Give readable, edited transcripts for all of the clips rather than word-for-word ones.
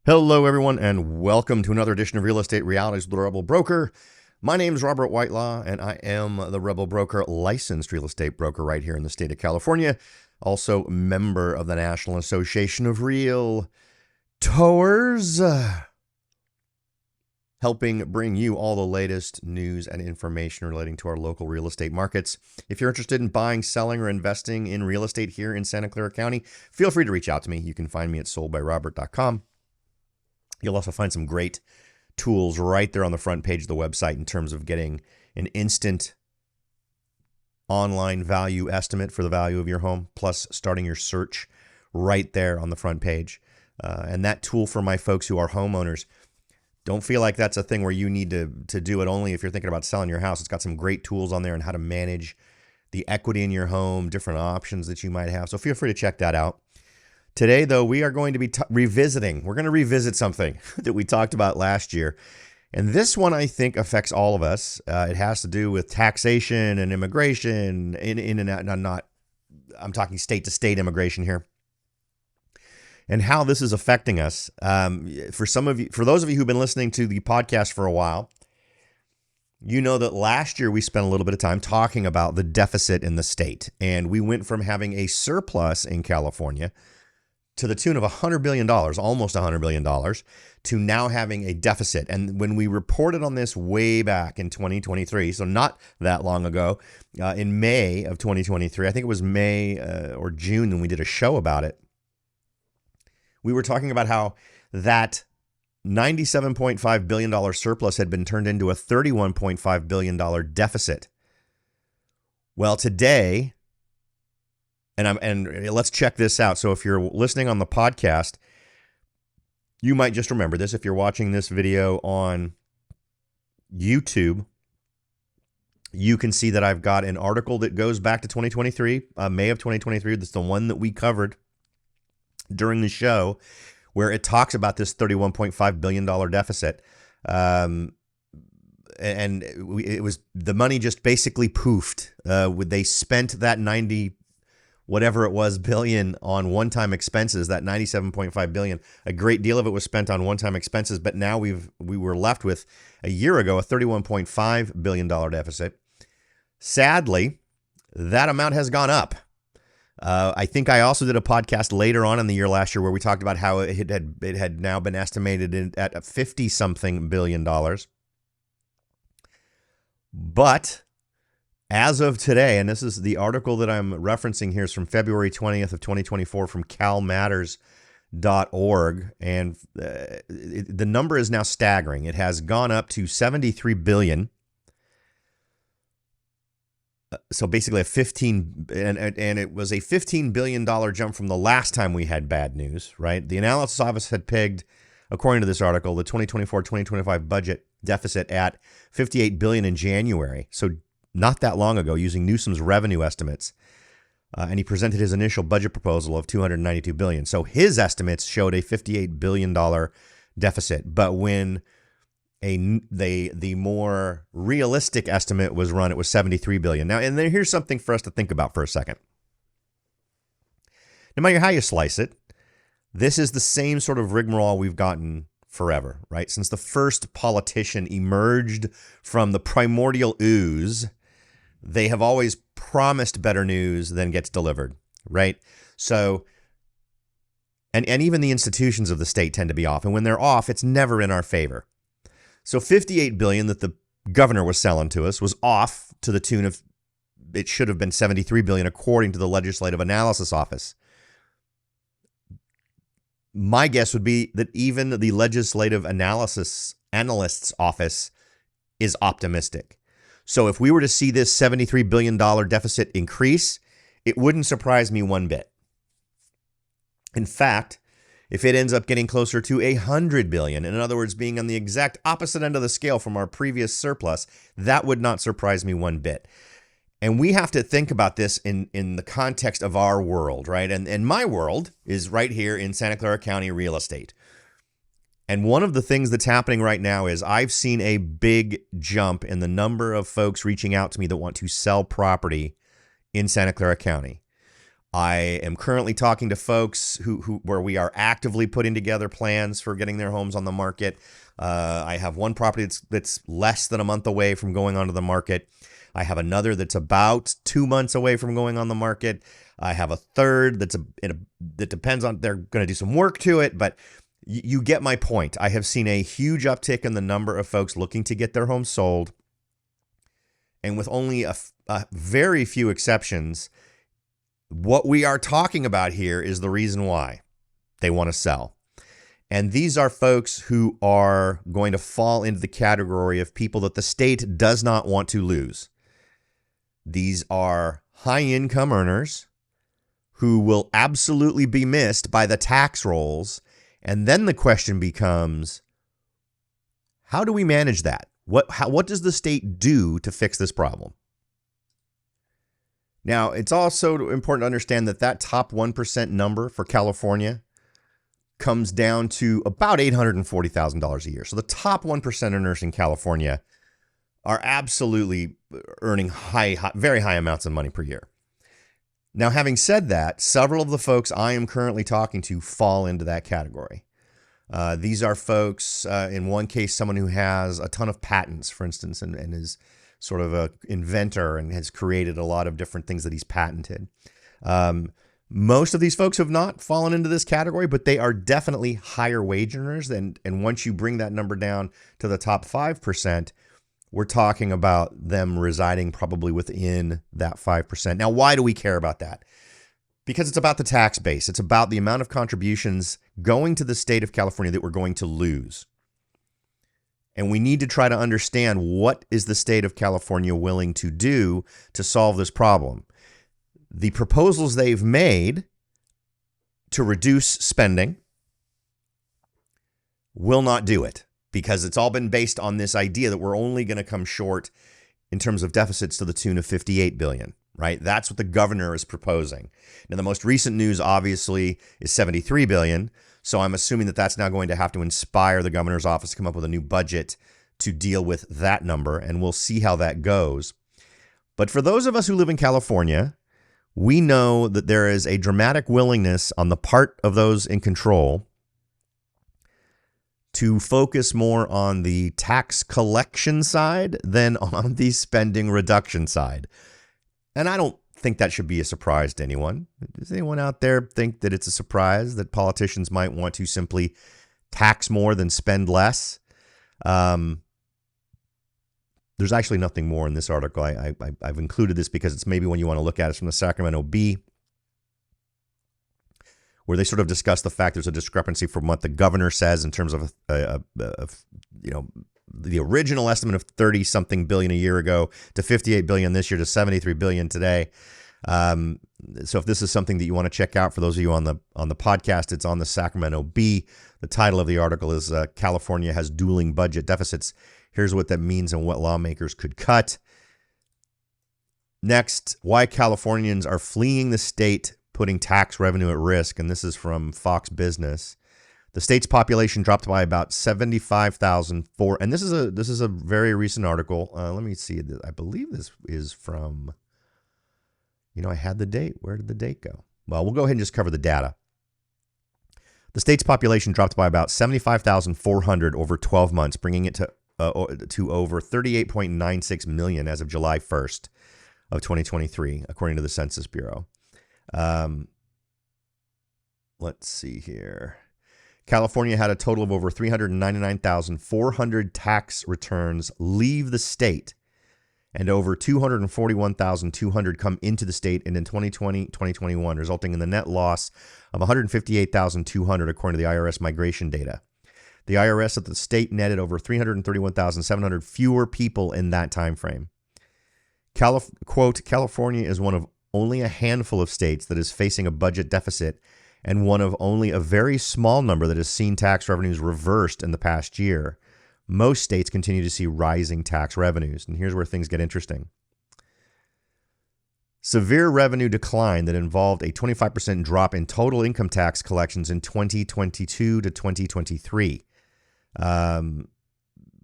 Hello, everyone, and welcome to another edition of Real Estate Realities with the Rebel Broker. My name is Robert Whitelaw, and I am the Rebel Broker, licensed real estate broker right here in the state of California. Also, member of the National Association of Realtors, helping bring you all the latest news and information relating to our local real estate markets. If you're interested in buying, selling, or investing in real estate here in Santa Clara County, feel free to reach out to me. You can find me at soldbyrobert.com. You'll also find some great tools right there on the front page of the website in terms of getting an instant online value estimate for the value of your home, plus starting your search right there on the front page. And that tool for my folks who are homeowners, don't feel like that's a thing where you need to do it only if you're thinking about selling your house. It's got some great tools on there on how to manage the equity in your home, different options that you might have. So feel free to check that out. Today, though, we are going to be revisiting. We're going to revisit something that we talked about last year. And this one, I think, affects all of us. It has to do with taxation and immigration in and out. I'm talking state to state immigration here, and how this is affecting us. For those of you who've been listening to the podcast for a while, you know that last year we spent a little bit of time talking about the deficit in the state. And we went from having a surplus in California to the tune of $100 billion, almost $100 billion, to now having a deficit. And when we reported on this way back in 2023, so not that long ago, in May of 2023, I think it was May or June when we did a show about it, we were talking about how that $97.5 billion surplus had been turned into a $31.5 billion deficit. Well, today, and let's check this out. So if you're listening on the podcast, you might just remember this. If you're watching this video on YouTube, you can see that I've got an article that goes back to 2023, May of 2023. That's the one that we covered during the show, where it talks about this $31.5 billion deficit. And it was the money just basically poofed. They spent that 90 whatever it was billion on one-time expenses, that 97.5 billion. A great deal of it was spent on one-time expenses, but now we were left with, a year ago, a $31.5 billion deficit. Sadly, that amount has gone up. I think I also did a podcast later on in the year last year where we talked about how it had now been estimated at $50-something billion. But as of today, and this is the article that I'm referencing here, is from February 20th of 2024 from calmatters.org, and the number is now staggering. It has gone up to $73 billion. So basically and it was a $15 billion jump from the last time we had bad news, right? The analysis office had pegged, according to this article, the 2024-2025 budget deficit at $58 billion in January. So not that long ago, using Newsom's revenue estimates. And he presented his initial budget proposal of $292 billion. So his estimates showed a $58 billion deficit. But when the more realistic estimate was run, it was $73 billion. Now, and then here's something for us to think about for a second. No matter how you slice it, this is the same sort of rigmarole we've gotten forever, right? Since the first politician emerged from the primordial ooze, they have always promised better news than gets delivered, right? So, and even the institutions of the state tend to be off. And when they're off, it's never in our favor. So $58 billion that the governor was selling to us was off to the tune of, it should have been $73 billion according to the Legislative Analysis Office. My guess would be that even the Legislative Analysts Office is optimistic. So if we were to see this $73 billion deficit increase, it wouldn't surprise me one bit. In fact, if it ends up getting closer to $100 billion, in other words, being on the exact opposite end of the scale from our previous surplus, that would not surprise me one bit. And we have to think about this in the context of our world, right? And my world is right here in Santa Clara County real estate. And one of the things that's happening right now is I've seen a big jump in the number of folks reaching out to me that want to sell property in Santa Clara County. I am currently talking to folks where we are actively putting together plans for getting their homes on the market. I have one property that's less than a month away from going onto the market. I have another that's about 2 months away from going on the market. I have a third that depends on, they're going to do some work to it, but you get my point. I have seen a huge uptick in the number of folks looking to get their homes sold. And with only a very few exceptions, what we are talking about here is the reason why they want to sell. And these are folks who are going to fall into the category of people that the state does not want to lose. These are high-income earners who will absolutely be missed by the tax rolls. And then the question becomes, how do we manage that? What does the state do to fix this problem? Now, it's also important to understand that top 1% number for California comes down to about $840,000 a year. So the top 1% earners in California are absolutely earning very high amounts of money per year. Now, having said that, several of the folks I am currently talking to fall into that category. These are folks, in one case, someone who has a ton of patents, for instance, and is sort of an inventor and has created a lot of different things that he's patented. Most of these folks have not fallen into this category, but they are definitely higher wage earners. And once you bring that number down to the top 5%, we're talking about them residing probably within that 5%. Now, why do we care about that? Because it's about the tax base. It's about the amount of contributions going to the state of California that we're going to lose. And we need to try to understand, what is the state of California willing to do to solve this problem? The proposals they've made to reduce spending will not do it, because it's all been based on this idea that we're only going to come short in terms of deficits to the tune of $58 billion, right? That's what the governor is proposing. Now, the most recent news, obviously, is $73 billion. So I'm assuming that that's now going to have to inspire the governor's office to come up with a new budget to deal with that number, and we'll see how that goes. But for those of us who live in California, we know that there is a dramatic willingness on the part of those in control to focus more on the tax collection side than on the spending reduction side. And I don't think that should be a surprise to anyone. Does anyone out there think that it's a surprise that politicians might want to simply tax more than spend less? There's actually nothing more in this article. I've included this because it's maybe when you want to look at it from the Sacramento Bee, where they sort of discuss the fact there's a discrepancy from what the governor says in terms of the original estimate of 30-something billion a year ago to $58 billion this year to $73 billion today. So if this is something that you want to check out, for those of you on the podcast, it's on the Sacramento Bee. The title of the article is California Has Dueling Budget Deficits. Here's what that means and what lawmakers could cut. Next, why Californians are fleeing the state, putting tax revenue at risk. And this is from Fox Business. The state's population dropped by about 75,000. And this is a very recent article. Let me see. I believe this is from, I had the date. Where did the date go? Well, we'll go ahead and just cover the data. The state's population dropped by about 75,400 over 12 months, bringing it to over 38.96 million as of July 1st of 2023, according to the Census Bureau. Let's see here. California had a total of over 399,400 tax returns leave the state, and over 241,200 come into the state in 2020, 2021, resulting in the net loss of 158,200, according to the IRS migration data. The IRS at the state netted over 331,700 fewer people in that time frame. Quote, California is one of only a handful of states that is facing a budget deficit, and one of only a very small number that has seen tax revenues reversed in the past year. Most states continue to see rising tax revenues. And here's where things get interesting. Severe revenue decline that involved a 25% drop in total income tax collections in 2022 to 2023.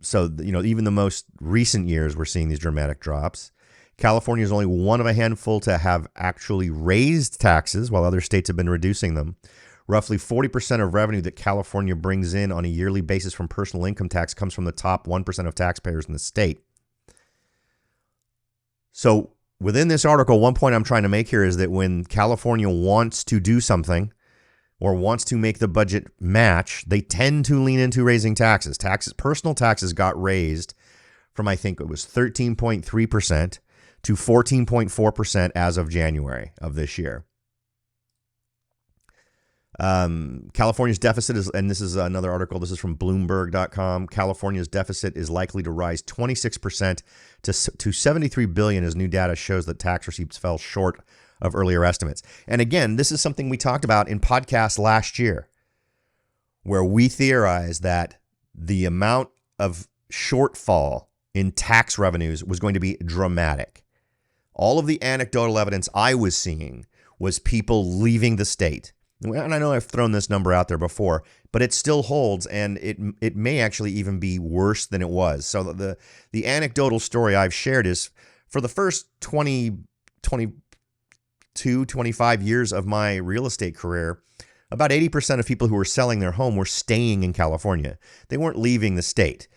So, even the most recent years, we're seeing these dramatic drops. California is only one of a handful to have actually raised taxes, while other states have been reducing them. Roughly 40% of revenue that California brings in on a yearly basis from personal income tax comes from the top 1% of taxpayers in the state. So within this article, one point I'm trying to make here is that when California wants to do something or wants to make the budget match, they tend to lean into raising taxes. Personal taxes got raised from, I think it was 13.3% to 14.4% as of January of this year. California's deficit is, and this is another article, this is from Bloomberg.com. California's deficit is likely to rise 26% to $73 billion as new data shows that tax receipts fell short of earlier estimates. And again, this is something we talked about in podcasts last year, where we theorized that the amount of shortfall in tax revenues was going to be dramatic. All of the anecdotal evidence I was seeing was people leaving the state. And I know I've thrown this number out there before, but it still holds, and it may actually even be worse than it was. So the anecdotal story I've shared is for the first 25 years of my real estate career, about 80% of people who were selling their home were staying in California. They weren't leaving the state.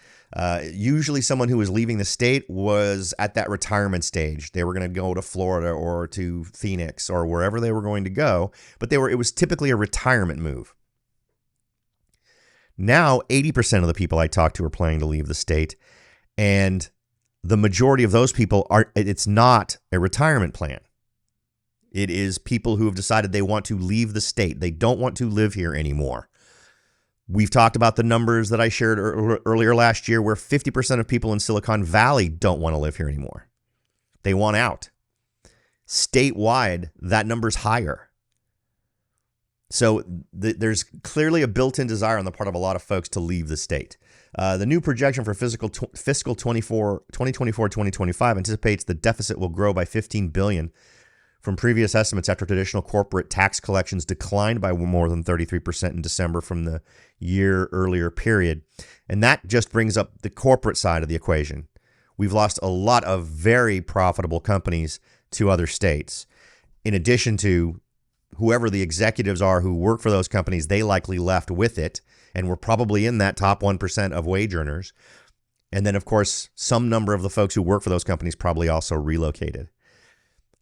Usually someone who was leaving the state was at that retirement stage. They were going to go to Florida or to Phoenix or wherever they were going to go, but it was typically a retirement move. Now, 80% of the people I talk to are planning to leave the state, and the majority of those people it's not a retirement plan. It is people who have decided they want to leave the state. They don't want to live here anymore. We've talked about the numbers that I shared earlier last year, where 50% of people in Silicon Valley don't want to live here anymore. They want out. Statewide, that number's higher. So there's clearly a built-in desire on the part of a lot of folks to leave the state. The new projection for fiscal 2024-2025 anticipates the deficit will grow by $15 billion from previous estimates after traditional corporate tax collections declined by more than 33% in December from the year earlier period. And that just brings up the corporate side of the equation. We've lost a lot of very profitable companies to other states. In addition to whoever the executives are who work for those companies, they likely left with it and were probably in that top 1% of wage earners. And then, of course, some number of the folks who work for those companies probably also relocated.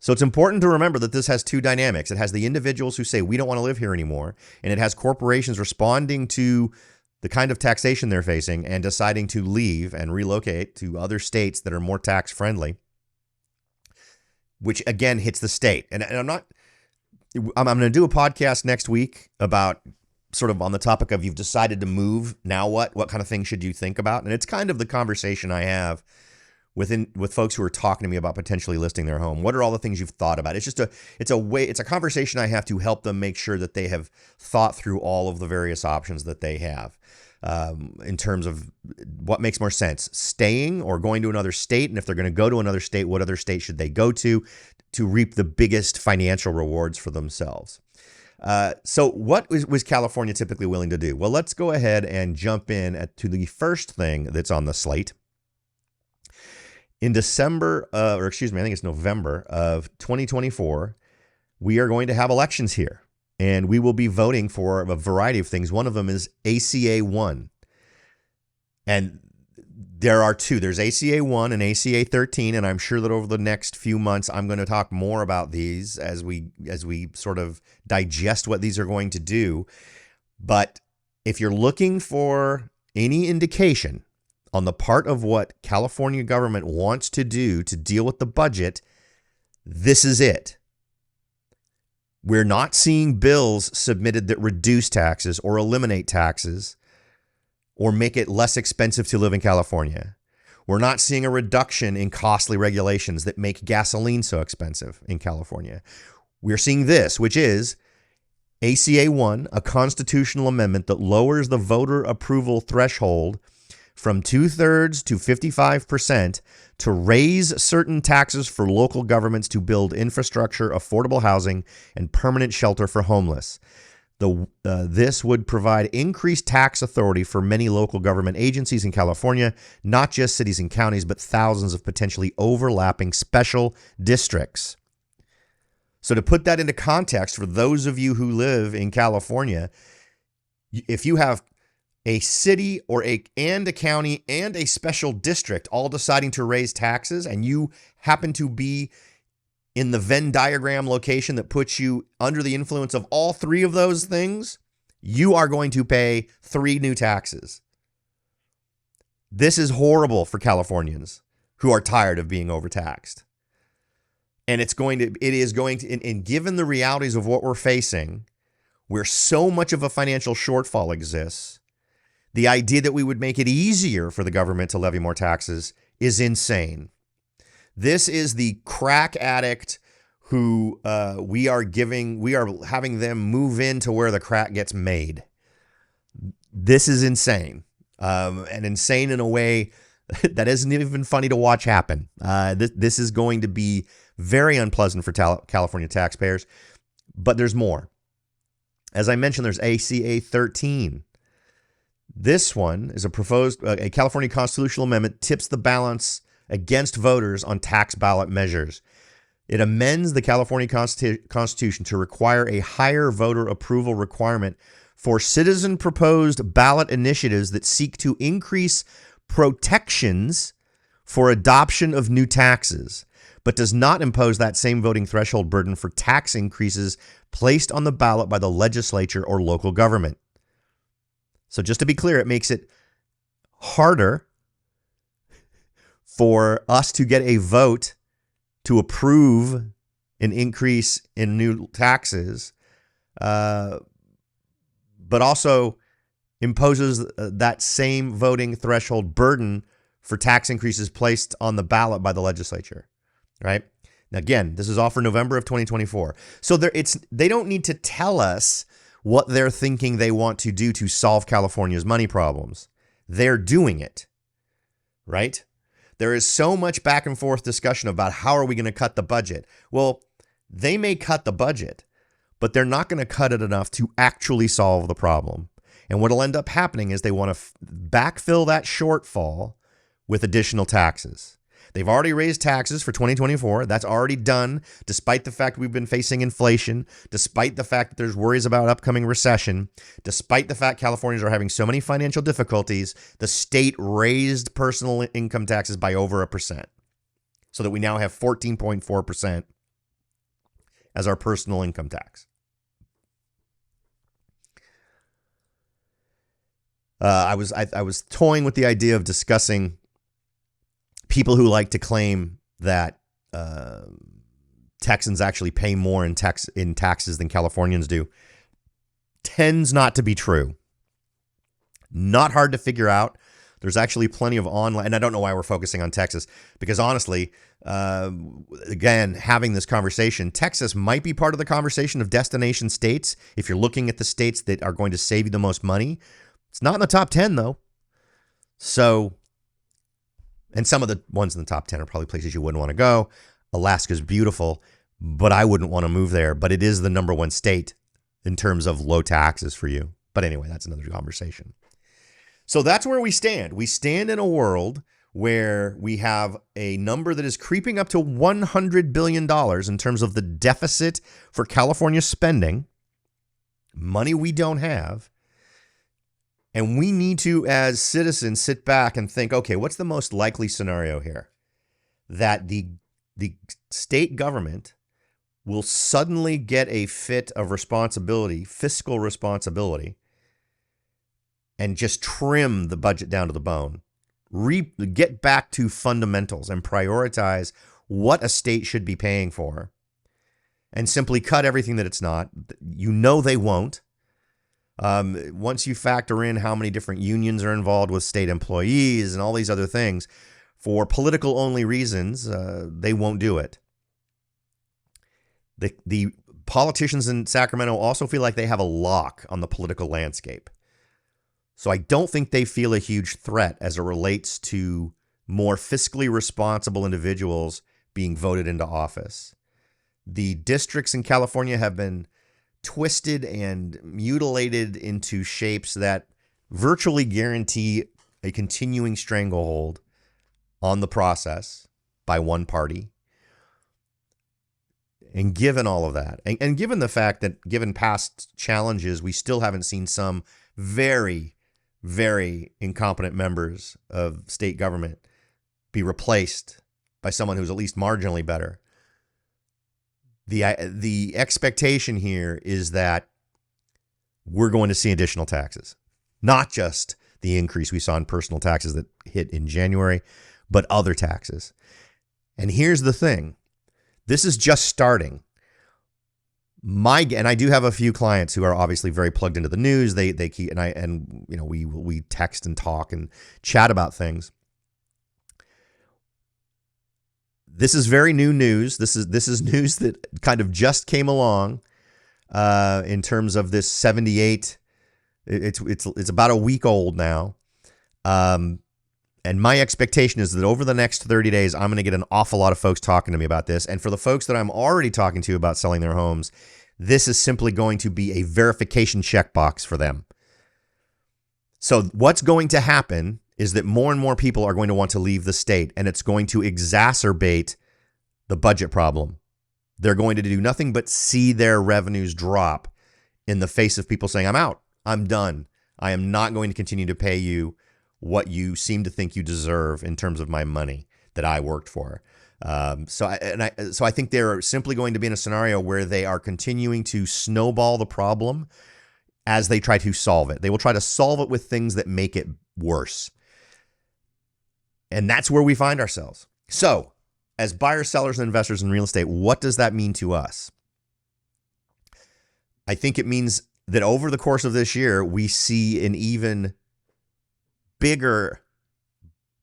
So it's important to remember that this has two dynamics. It has the individuals who say, we don't want to live here anymore. And it has corporations responding to the kind of taxation they're facing and deciding to leave and relocate to other states that are more tax friendly, which again hits the state. And I'm going to do a podcast next week about sort of on the topic of you've decided to move. Now what kind of things should you think about? And it's kind of the conversation I have with folks who are talking to me about potentially listing their home. What are all the things you've thought about? It's a conversation I have to help them make sure that they have thought through all of the various options that they have in terms of what makes more sense, staying or going to another state. And if they're going to go to another state, what other state should they go to reap the biggest financial rewards for themselves? So what was California typically willing to do? Well, let's go ahead and jump in to the first thing that's on the slate. In November of 2024, we are going to have elections here, and we will be voting for a variety of things. One of them is ACA 1. And there are two. There's ACA 1 and ACA 13, and I'm sure that over the next few months, I'm going to talk more about these as we sort of digest what these are going to do. But if you're looking for any indication on the part of what California government wants to do to deal with the budget, this is it. We're not seeing bills submitted that reduce taxes or eliminate taxes or make it less expensive to live in California. We're not seeing a reduction in costly regulations that make gasoline so expensive in California. We're seeing this, which is ACA 1, a constitutional amendment that lowers the voter approval threshold from 2/3 to 55% to raise certain taxes for local governments to build infrastructure, affordable housing, and permanent shelter for homeless. This would provide increased tax authority for many local government agencies in California, not just cities and counties, but thousands of potentially overlapping special districts. So to put that into context, for those of you who live in California, if you have a city and a county and a special district all deciding to raise taxes, and you happen to be in the Venn diagram location that puts you under the influence of all three of those things, you are going to pay 3 new taxes. This is horrible for Californians who are tired of being overtaxed. And it is going to, and given the realities of what we're facing, where so much of a financial shortfall exists, the idea that we would make it easier for the government to levy more taxes is insane. This is the crack addict who we are having them move into where the crack gets made. This is insane, and insane in a way that isn't even funny to watch happen. This is going to be very unpleasant for California taxpayers, but there's more. As I mentioned, there's ACA 13. This one is a California constitutional amendment, tips the balance against voters on tax ballot measures. It amends the California Constitution to require a higher voter approval requirement for citizen-proposed ballot initiatives that seek to increase protections for adoption of new taxes, but does not impose that same voting threshold burden for tax increases placed on the ballot by the legislature or local government. So just to be clear, it makes it harder for us to get a vote to approve an increase in new taxes, but also imposes that same voting threshold burden for tax increases placed on the ballot by the legislature, right? Now, again, this is all for November of 2024. So they don't need to tell us what they're thinking they want to do to solve California's money problems. They're doing it, right? There is so much back and forth discussion about how are we going to cut the budget. Well, they may cut the budget, but they're not going to cut it enough to actually solve the problem. And what will end up happening is they want to backfill that shortfall with additional taxes. They've already raised taxes for 2024. That's already done, despite the fact we've been facing inflation, despite the fact that there's worries about upcoming recession, despite the fact Californians are having so many financial difficulties. The state raised personal income taxes by over 1%, so that we now have 14.4% as our personal income tax. I was toying with the idea of discussing people who like to claim that Texans actually pay more in taxes than Californians do. Tends not to be true. Not hard to figure out. There's actually plenty of online, and I don't know why we're focusing on Texas, because honestly, again, having this conversation, Texas might be part of the conversation of destination states. If you're looking at the states that are going to save you the most money, it's not in the top 10 though. So, and some of the ones in the top 10 are probably places you wouldn't want to go. Alaska's beautiful, but I wouldn't want to move there. But it is the number 1 state in terms of low taxes for you. But anyway, that's another conversation. So that's where we stand. We stand in a world where we have a number that is creeping up to $100 billion in terms of the deficit for California spending, money we don't have. And we need to, as citizens, sit back and think, okay, what's the most likely scenario here? That the state government will suddenly get a fit of responsibility, fiscal responsibility, and just trim the budget down to the bone. Get back to fundamentals and prioritize what a state should be paying for, and simply cut everything that it's not. You know they won't. Once you factor in how many different unions are involved with state employees and all these other things, for political only reasons, they won't do it. The politicians in Sacramento also feel like they have a lock on the political landscape. So I don't think they feel a huge threat as it relates to more fiscally responsible individuals being voted into office. The districts in California have been twisted and mutilated into shapes that virtually guarantee a continuing stranglehold on the process by one party. And given all of that, and given the fact that given past challenges, we still haven't seen some very, very incompetent members of state government be replaced by someone who's at least marginally better. The expectation here is that we're going to see additional taxes, not just the increase we saw in personal taxes that hit in January, but other taxes. And here's the thing. This is just starting. And I do have a few clients who are obviously very plugged into the news. They keep, and we text and talk and chat about things. This is very new news. This is news that kind of just came along in terms of this 78. It's about a week old now. And my expectation is that over the next 30 days, I'm going to get an awful lot of folks talking to me about this. And for the folks that I'm already talking to about selling their homes, this is simply going to be a verification checkbox for them. So what's going to happen is that more and more people are going to want to leave the state, and it's going to exacerbate the budget problem. They're going to do nothing but see their revenues drop in the face of people saying, I'm out, I'm done. I am not going to continue to pay you what you seem to think you deserve in terms of my money that I worked for. So I think they're simply going to be in a scenario where they are continuing to snowball the problem as they try to solve it. They will try to solve it with things that make it worse. And that's where we find ourselves. So as buyers, sellers, and investors in real estate, what does that mean to us? I think it means that over the course of this year, we see an even bigger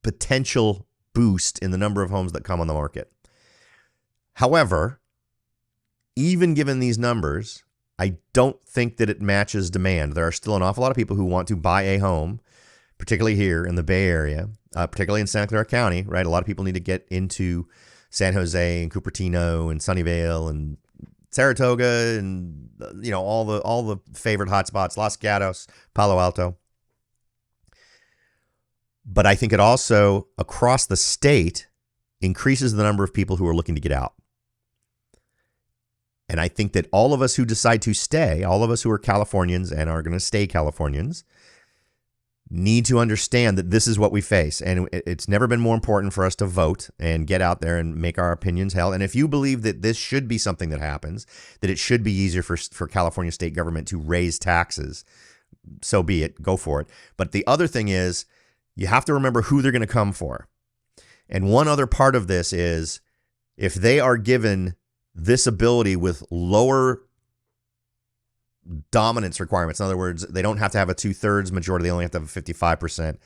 potential boost in the number of homes that come on the market. However, even given these numbers, I don't think that it matches demand. There are still an awful lot of people who want to buy a home, particularly here in the Bay Area, particularly in Santa Clara County, right? A lot of people need to get into San Jose and Cupertino and Sunnyvale and Saratoga and all the favorite hotspots, Los Gatos, Palo Alto. But I think it also, across the state, increases the number of people who are looking to get out. And I think that all of us who decide to stay, all of us who are Californians and are going to stay Californians, need to understand that this is what we face. And it's never been more important for us to vote and get out there and make our opinions held. And if you believe that this should be something that happens, that it should be easier for California state government to raise taxes, so be it, go for it. But the other thing is, you have to remember who they're going to come for. And one other part of this is, if they are given this ability with lower dominance requirements, in other words, they don't have to have a 2/3 majority, they only have to have a 55%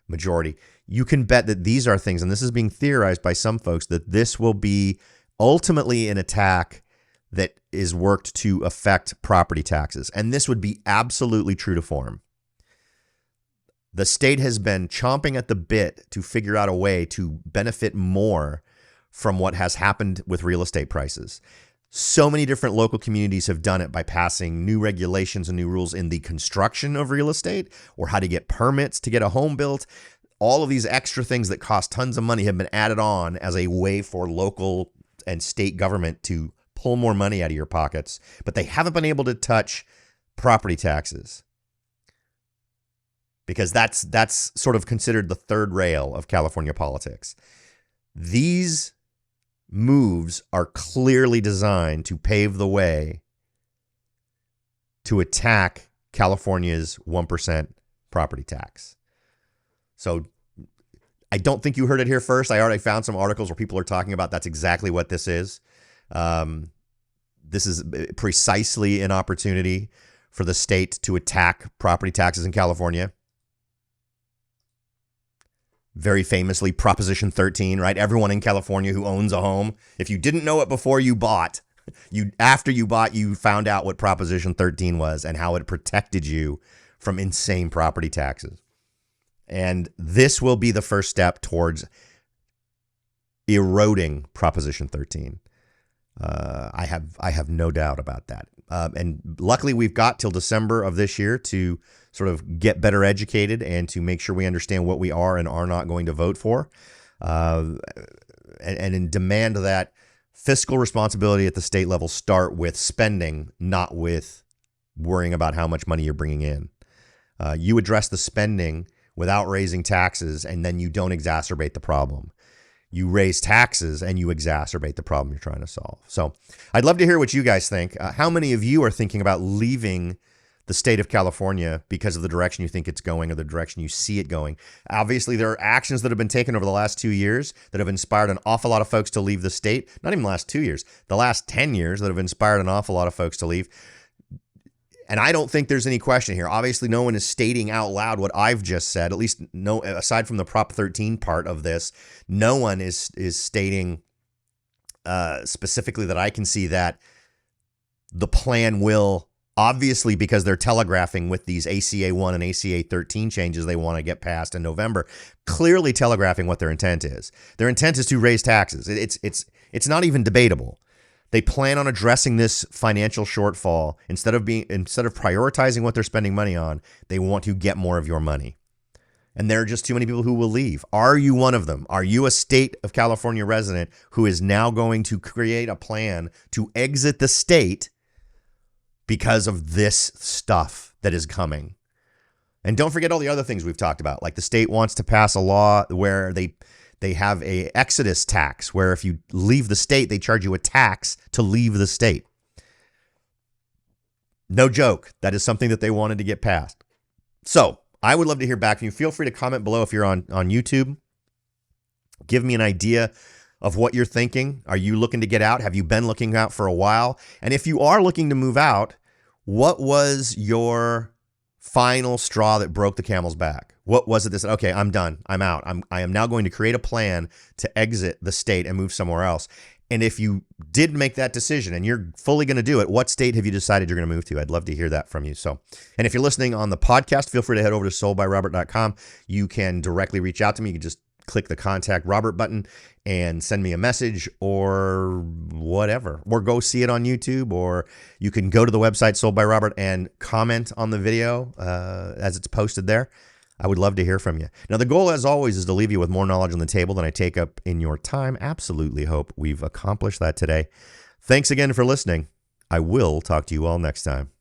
majority, you can bet that these are things, and this is being theorized by some folks, that this will be ultimately an attack that is worked to affect property taxes. And this would be absolutely true to form. The state has been chomping at the bit to figure out a way to benefit more from what has happened with real estate prices. So many different local communities have done it by passing new regulations and new rules in the construction of real estate, or how to get permits to get a home built. All of these extra things that cost tons of money have been added on as a way for local and state government to pull more money out of your pockets, but they haven't been able to touch property taxes, because that's sort of considered the third rail of California politics. These moves are clearly designed to pave the way to attack California's 1% property tax. So I don't think you heard it here first. I already found some articles where people are talking about that's exactly what this is. This is precisely an opportunity for the state to attack property taxes in California. Very famously, Proposition 13, right? Everyone in California who owns a home, if you didn't know it before you bought, after you bought, you found out what Proposition 13 was and how it protected you from insane property taxes. And this will be the first step towards eroding Proposition 13. I have no doubt about that. And luckily, we've got till December of this year to sort of get better educated and to make sure we understand what we are and are not going to vote for, and in demand that fiscal responsibility at the state level start with spending, not with worrying about how much money you're bringing in. You address the spending without raising taxes, and then you don't exacerbate the problem. You raise taxes and you exacerbate the problem you're trying to solve. So I'd love to hear what you guys think. How many of you are thinking about leaving the state of California because of the direction you think it's going or the direction you see it going? Obviously, there are actions that have been taken over the last 2 years that have inspired an awful lot of folks to leave the state. Not even the last 2 years, the last 10 years that have inspired an awful lot of folks to leave. And I don't think there's any question here. Obviously, no one is stating out loud what I've just said, at least no, aside from the Prop 13 part of this, no one is stating specifically that I can see that the plan will, obviously, because they're telegraphing with these ACA 1 and ACA 13 changes they want to get passed in November, clearly telegraphing what their intent is. Their intent is to raise taxes. It's not even debatable. They plan on addressing this financial shortfall. Instead of prioritizing what they're spending money on, they want to get more of your money. And there are just too many people who will leave. Are you one of them? Are you a state of California resident who is now going to create a plan to exit the state because of this stuff that is coming? And don't forget all the other things we've talked about. Like the state wants to pass a law where they have a exodus tax, where if you leave the state, they charge you a tax to leave the state. No joke. That is something that they wanted to get passed. So I would love to hear back from you. Feel free to comment below if you're on YouTube. Give me an idea of what you're thinking. Are you looking to get out? Have you been looking out for a while? And if you are looking to move out, what was your final straw that broke the camel's back? What was it that said, okay, I'm done, I'm out, I am now going to create a plan to exit the state and move somewhere else? And if you did make that decision and you're fully going to do it, what state have you decided you're going to move to? I'd love to hear that from you. So, and if you're listening on the podcast, feel free to head over to soldbyrobert.com. You can directly reach out to me. You can just click the contact Robert button and send me a message or whatever, or go see it on YouTube, or you can go to the website Sold by Robert and comment on the video as it's posted there. I would love to hear from you. Now, the goal, as always, is to leave you with more knowledge on the table than I take up in your time. Absolutely hope we've accomplished that today. Thanks again for listening. I will talk to you all next time.